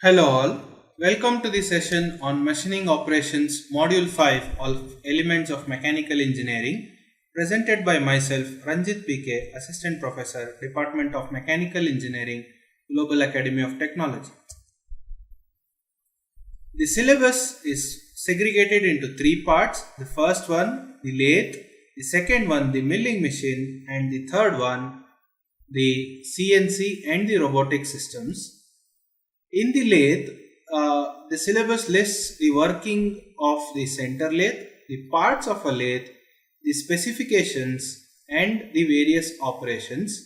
Hello all, welcome to the session on Machining Operations Module 5 of Elements of Mechanical Engineering, presented by myself Ranjit PK, Assistant Professor, Department of Mechanical Engineering, Global Academy of Technology. The syllabus is segregated into three parts. The first one, the lathe, the second one, the milling machine, and the third one, the CNC and the robotic systems. In the lathe, the syllabus lists the working of the center lathe, the parts of a lathe, the specifications, and the various operations.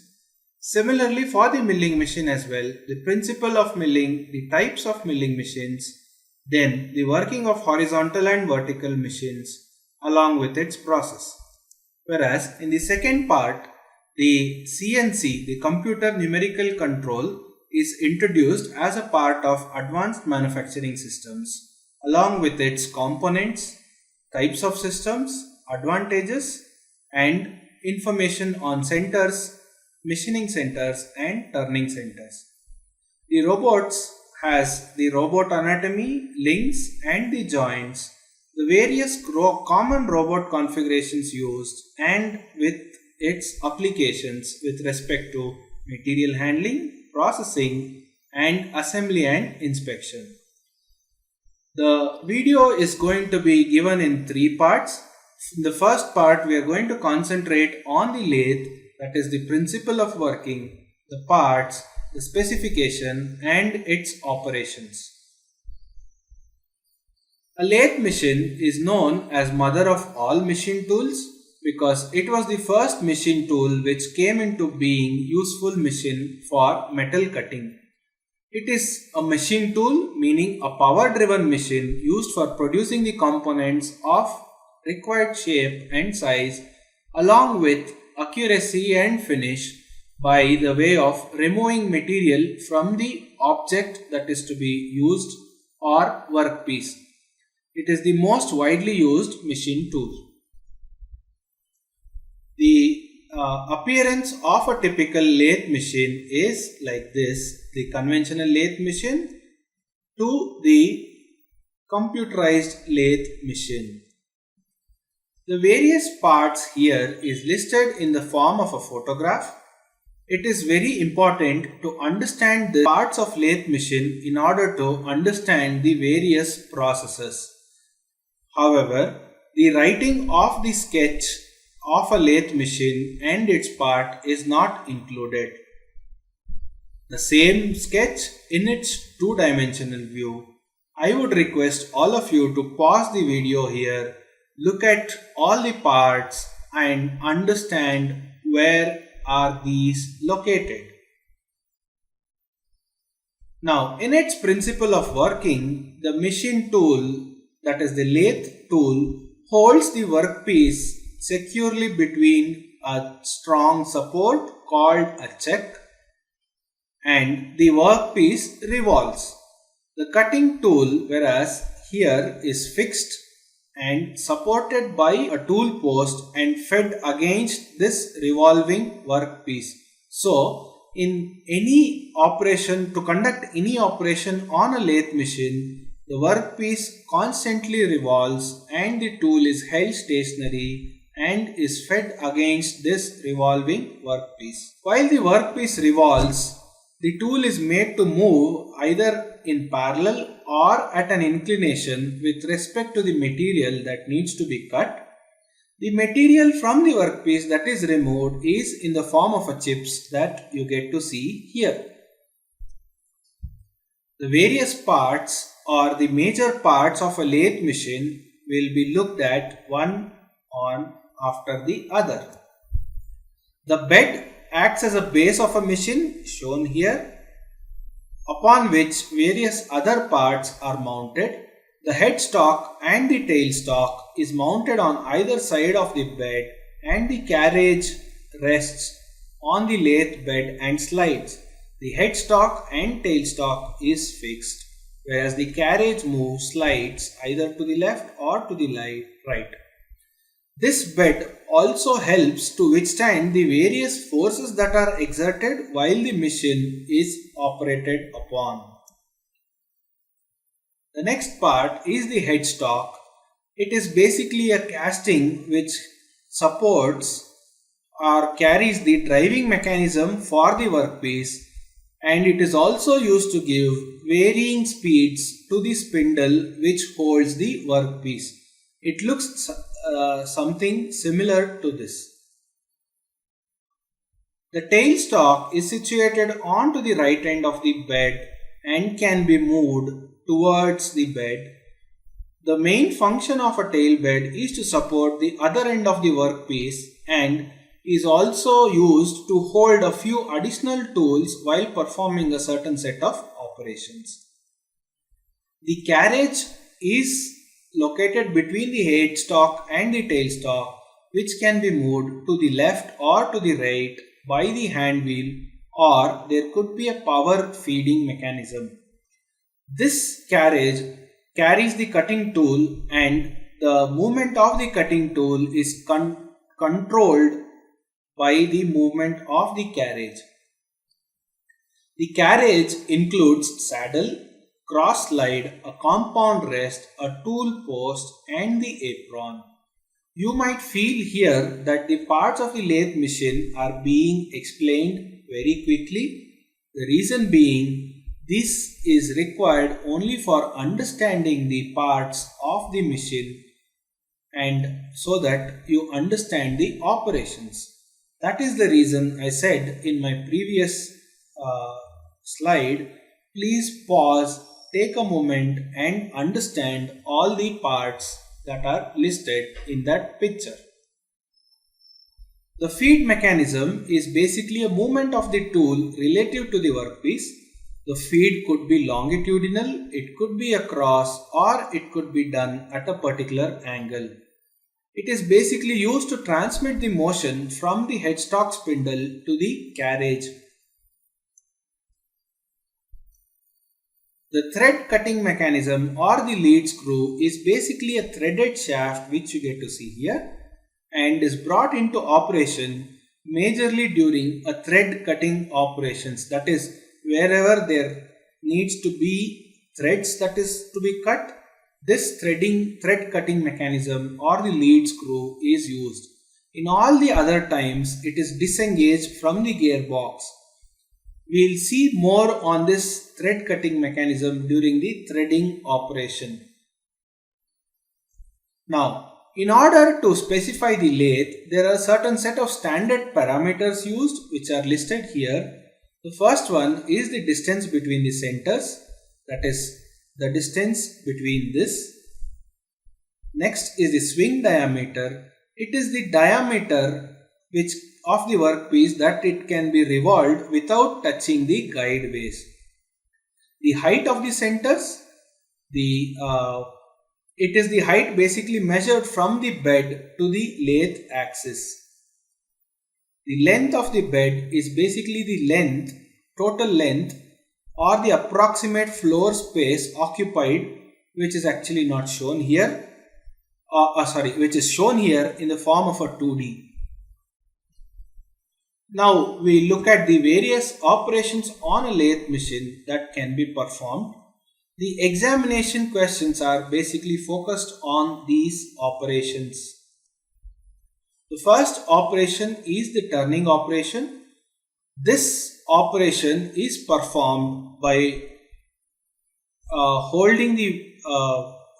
Similarly, for the milling machine as well, the principle of milling, the types of milling machines, then the working of horizontal and vertical machines along with its process. Whereas in the second part, the CNC, the computer numerical control, is introduced as a part of advanced manufacturing systems along with its components, types of systems, advantages, and information on centers, machining centers, and turning centers. The robots has the robot anatomy, links, and the joints, the various common robot configurations used, and with its applications with respect to material handling, processing, and assembly and inspection. The video is going to be given in three parts. In the first part, we are going to concentrate on the lathe, that is the principle of working, the parts, the specification, and its operations. A lathe machine is known as mother of all machine tools because it was the first machine tool which came into being useful machine for metal cutting. It is a machine tool, meaning a power driven machine used for producing the components of required shape and size along with accuracy and finish by the way of removing material from the object that is to be used or workpiece. It is the most widely used machine tool. The appearance of a typical lathe machine is like this: the conventional lathe machine to the computerized lathe machine. The various parts here is listed in the form of a photograph. It is very important to understand the parts of lathe machine in order to understand the various processes. However, the writing of the sketch of a lathe machine and its part is not included. The same sketch in its two-dimensional view. I would request all of you to pause the video here, look at all the parts and understand where are these located. Now, in its principle of working, the machine tool, that is the lathe tool, holds the workpiece securely between a strong support called a check and the workpiece revolves. The cutting tool, whereas here, is fixed and supported by a tool post and fed against this revolving workpiece. So, in any operation, to conduct any operation on a lathe machine, the workpiece constantly revolves and the tool is held stationary and is fed against this revolving workpiece. While the workpiece revolves, the tool is made to move either in parallel or at an inclination with respect to the material that needs to be cut. The material from the workpiece that is removed is in the form of a chips that you get to see here. The various parts or the major parts of a lathe machine will be looked at one after the other. The bed acts as a base of a machine shown here, upon which various other parts are mounted. The headstock and the tailstock is mounted on either side of the bed and the carriage rests on the lathe bed and slides. The headstock and tailstock is fixed, whereas the carriage slides either to the left or to the right. This bed also helps to withstand the various forces that are exerted while the machine is operated upon. The next part is the headstock. It is basically a casting which supports or carries the driving mechanism for the workpiece, and it is also used to give varying speeds to the spindle which holds the workpiece. It looks something similar to this. The tailstock is situated onto the right end of the bed and can be moved towards the bed. The main function of a tail bed is to support the other end of the workpiece and is also used to hold a few additional tools while performing a certain set of operations. The carriage is located between the headstock and the tailstock, which can be moved to the left or to the right by the hand wheel, or there could be a power feeding mechanism. This carriage carries the cutting tool, and the movement of the cutting tool is controlled by the movement of the carriage. The carriage includes saddle, cross slide, a compound rest, a tool post, and the apron. You might feel here that the parts of the lathe machine are being explained very quickly. The reason being, this is required only for understanding the parts of the machine and so that you understand the operations. That is the reason I said in my previous slide, please pause, take a moment and understand all the parts that are listed in that picture. The feed mechanism is basically a movement of the tool relative to the workpiece. The feed could be longitudinal, it could be across, or it could be done at a particular angle. It is basically used to transmit the motion from the headstock spindle to the carriage. The thread cutting mechanism or the lead screw is basically a threaded shaft which you get to see here and is brought into operation majorly during a thread cutting operations, that is wherever there needs to be threads that is to be cut, this thread cutting mechanism or the lead screw is used. In all the other times it is disengaged from the gearbox. We will see more on this thread cutting mechanism during the threading operation. Now, in order to specify the lathe, there are certain set of standard parameters used which are listed here. The first one is the distance between the centers, that is the distance between this. Next is the swing diameter. It is the diameter which of the workpiece that it can be revolved without touching the guide base. The height of the centers, it is the height basically measured from the bed to the lathe axis. The length of the bed is basically the length, total length, or the approximate floor space occupied, which is actually not shown here, which is shown here in the form of a 2D. Now we look at the various operations on a lathe machine that can be performed. The examination questions are basically focused on these operations. The first operation is the turning operation. This operation is performed by holding the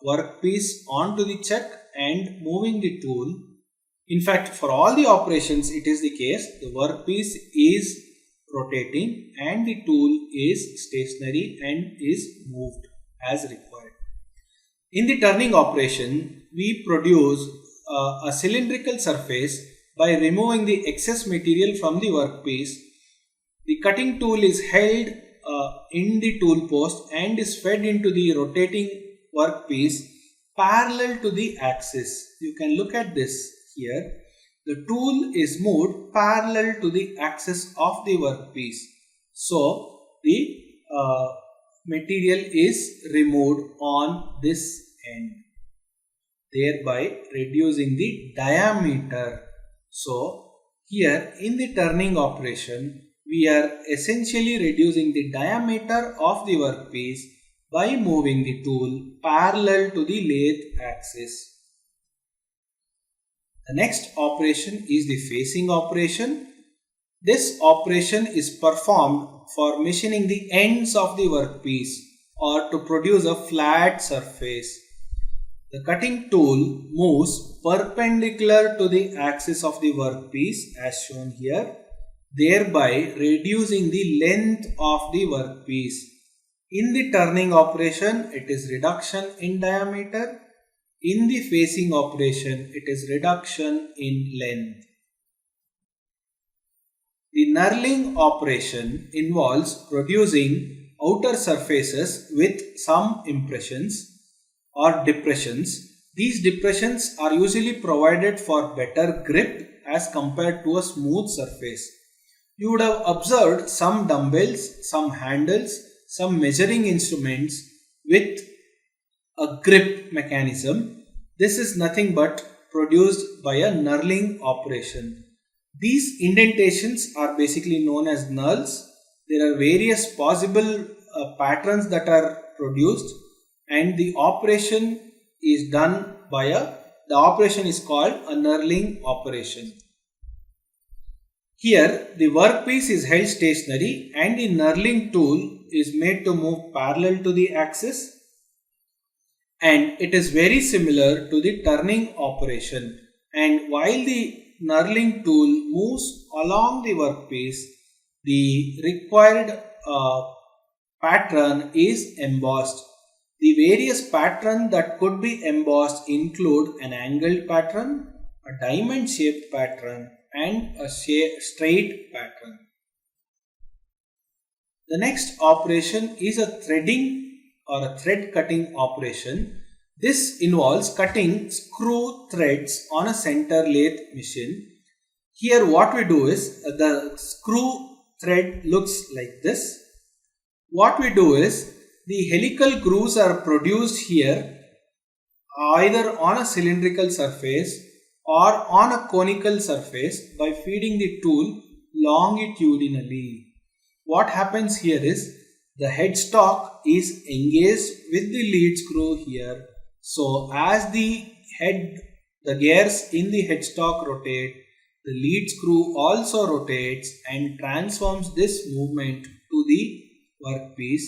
workpiece onto the chuck and moving the tool. In fact, for all the operations it is the case, the workpiece is rotating and the tool is stationary and is moved as required. In the turning operation, we produce a cylindrical surface by removing the excess material from the workpiece. The cutting tool is held in the tool post and is fed into the rotating workpiece parallel to the axis. You can look at this here. The tool is moved parallel to the axis of the workpiece. So the material is removed on this end, thereby reducing the diameter. So here in the turning operation, we are essentially reducing the diameter of the workpiece by moving the tool parallel to the lathe axis. The next operation is the facing operation. This operation is performed for machining the ends of the workpiece or to produce a flat surface. The cutting tool moves perpendicular to the axis of the workpiece as shown here, thereby reducing the length of the workpiece. In the turning operation, it is reduction in diameter. In the facing operation, it is reduction in length. The knurling operation involves producing outer surfaces with some impressions or depressions. These depressions are usually provided for better grip as compared to a smooth surface. You would have observed some dumbbells, some handles, some measuring instruments with a grip mechanism. This is nothing but produced by a knurling operation. These indentations are basically known as knurls. There are various possible patterns that are produced, and the operation is done by the operation is called a knurling operation. Here the workpiece is held stationary and the knurling tool is made to move parallel to the axis, and it is very similar to the turning operation. And while the knurling tool moves along the workpiece, the required pattern is embossed. The various patterns that could be embossed include an angled pattern, a diamond shaped pattern, and a straight pattern. The next operation is a threading or a thread cutting operation. This involves cutting screw threads on a center lathe machine. Here what we do is the screw thread looks like this. What we do is the helical grooves are produced here either on a cylindrical surface or on a conical surface by feeding the tool longitudinally. What happens here is the headstock is engaged with the lead screw here. So as the gears in the headstock rotate, the lead screw also rotates and transforms this movement to the workpiece,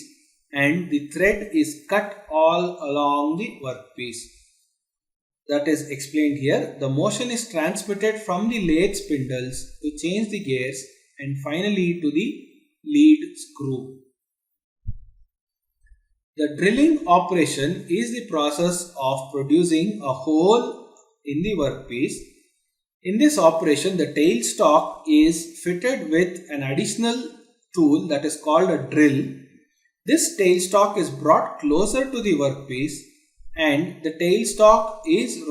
and the thread is cut all along the workpiece. That is explained here. The motion is transmitted from the lathe spindles to change the gears and finally to the lead screw. The drilling operation is the process of producing a hole in the workpiece. In this operation, the tailstock is fitted with an additional tool that is called a drill. This tailstock is brought closer to the workpiece and the tailstock is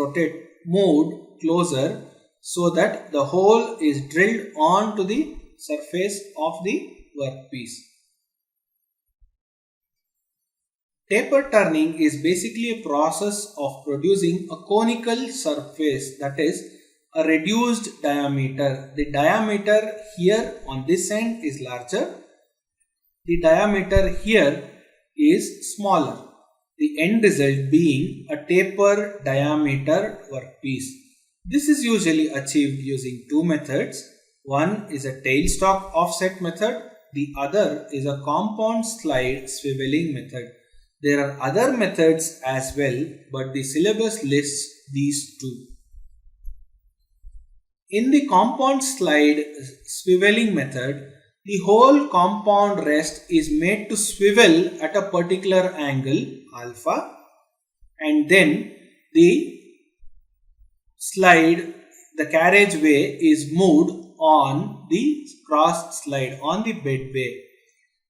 moved closer so that the hole is drilled onto the surface of the workpiece. Taper turning is basically a process of producing a conical surface, that is a reduced diameter. The diameter here on this end is larger. The diameter here is smaller. The end result being a taper diameter workpiece. This is usually achieved using two methods. One is a tailstock offset method. The other is a compound slide swiveling method. There are other methods as well, but the syllabus lists these two. In the compound slide swiveling method, the whole compound rest is made to swivel at a particular angle alpha, and then the carriageway is moved on the cross slide, on the bedway.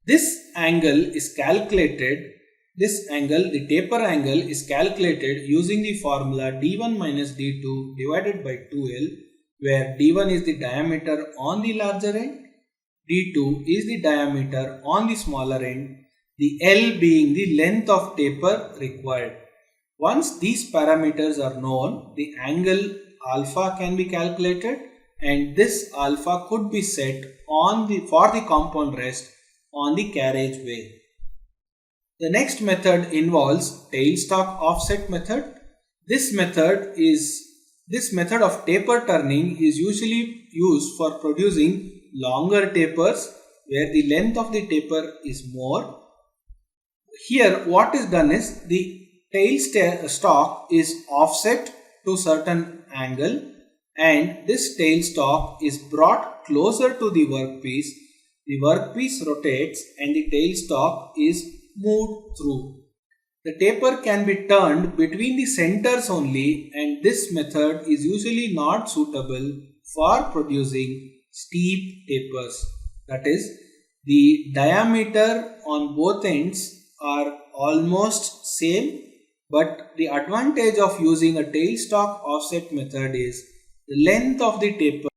This angle is calculated. The taper angle is calculated using the formula d1 minus d2 divided by 2l, where d1 is the diameter on the larger end, d2 is the diameter on the smaller end, the L being the length of taper required. Once these parameters are known, the angle alpha can be calculated, and this alpha could be set for the compound rest on the carriageway. The next method involves tailstock offset method. This method of taper turning is usually used for producing longer tapers where the length of the taper is more. Here what is done is the tailstock is offset to certain angle and this tailstock is brought closer to the workpiece rotates and the tailstock is moved through. The taper can be turned between the centers only, and this method is usually not suitable for producing steep tapers. That is, the diameter on both ends are almost same, but the advantage of using a tailstock offset method is the length of the taper